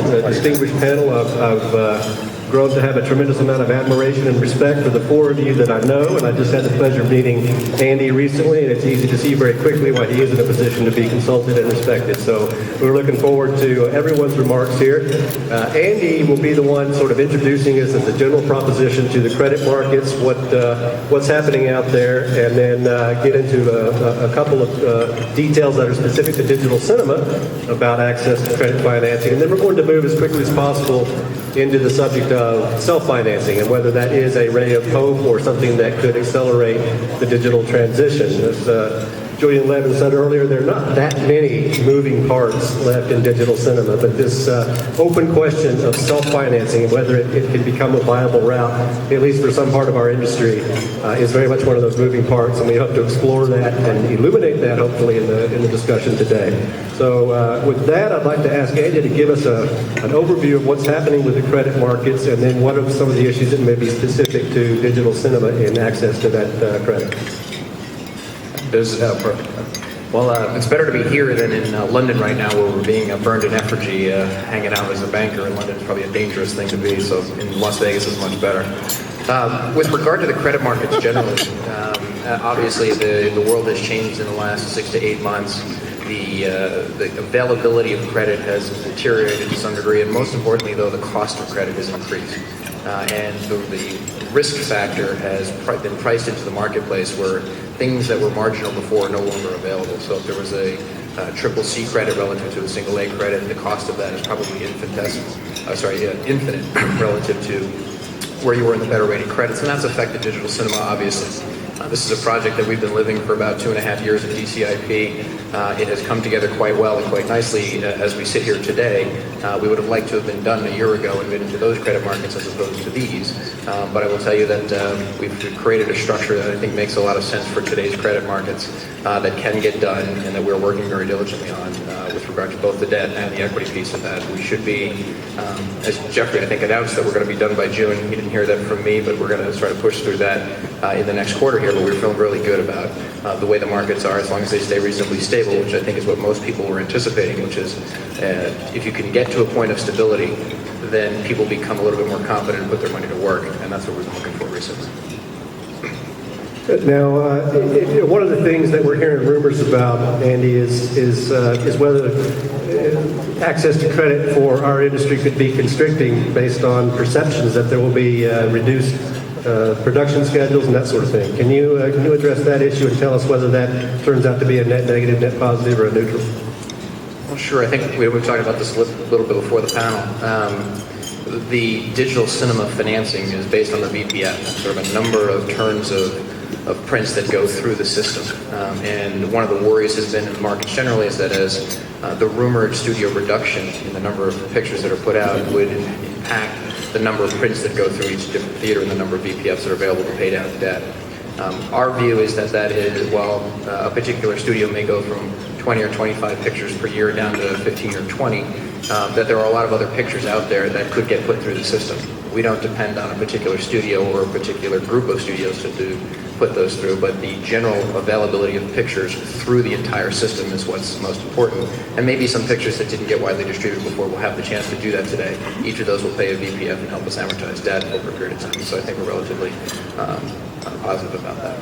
distinguished panel. I've grown to have a tremendous amount of admiration and respect for the four of you that I know, and I just had the pleasure of meeting Andy recently, and it's easy to see very quickly why he is in a position to be consulted and respected. So we're looking forward to everyone's remarks here. Andy will be the one sort of introducing us as a general proposition to the credit markets, what's happening out there, and then get into a couple of details that are specific to digital cinema about access to credit financing. And then we're going to move as quickly as possible into the subject of self-financing and whether that is a ray of hope or something that could accelerate the digital transition. As Julian and Levin said earlier, there are not that many moving parts left in digital cinema, but this open question of self-financing and whether it can become a viable route, at least for some part of our industry, is very much one of those moving parts, and we hope to explore that and illuminate that hopefully in the discussion today. So with that, I'd like to ask Andy to give us an overview of what's happening with the credit markets and then what are some of the issues that may be specific to digital cinema and access to that credit. Perfect. Well, it's better to be here than in London right now, where we're being burned in effigy. Hanging out as a banker in London is probably a dangerous thing to be, so in Las Vegas is much better. With regard to the credit markets generally, obviously the world has changed in the last 6 to 8 months. The availability of credit has deteriorated to some degree, and most importantly, though, the cost of credit has increased. And the risk factor has been priced into the marketplace where things that were marginal before are no longer available. So if there was a triple C credit relative to a single A credit, the cost of that is probably infinite relative to where you were in the better rated credits, and that's affected digital cinema, obviously. This is a project that we've been living for about 2.5 years at DCIP. It has come together quite well and quite nicely as we sit here today. We would have liked to have been done a year ago and been into those credit markets as opposed to these. But I will tell you that we've created a structure that I think makes a lot of sense for today's credit markets that can get done and that we're working very diligently on with regard to both the debt and the equity piece of that. We should be, as Jeffrey I think announced, that we're going to be done by June. He didn't hear that from me, but we're going to try to push through that in the next quarter here. But we're feeling really good about the way the markets are, as long as they stay reasonably stable, which I think is what most people were anticipating, which is if you can get to a point of stability, then people become a little bit more confident and put their money to work, and that's what we've been looking for recently. Now, one of the things that we're hearing rumors about, Andy, is whether access to credit for our industry could be constricting based on perceptions that there will be reduced production schedules and that sort of thing. Can you address that issue and tell us whether that turns out to be a net negative, net positive, or a neutral? Well, sure. I think we've talked about this a little bit before the panel. The digital cinema financing is based on the VPF, sort of a number of turns of prints that go through the system. And one of the worries has been in the market generally is that as the rumored studio reduction in the number of pictures that are put out would impact the number of prints that go through each different theater and the number of VPFs that are available to pay down debt. Our view is that is, while a particular studio may go from 20 or 25 pictures per year down to 15 or 20, that there are a lot of other pictures out there that could get put through the system. We don't depend on a particular studio or a particular group of studios to put those through, but the general availability of pictures through the entire system is what's most important. And maybe some pictures that didn't get widely distributed before will have the chance to do that today. Each of those will pay a VPF and help us amortize debt over a period of time. So I think we're relatively positive about that.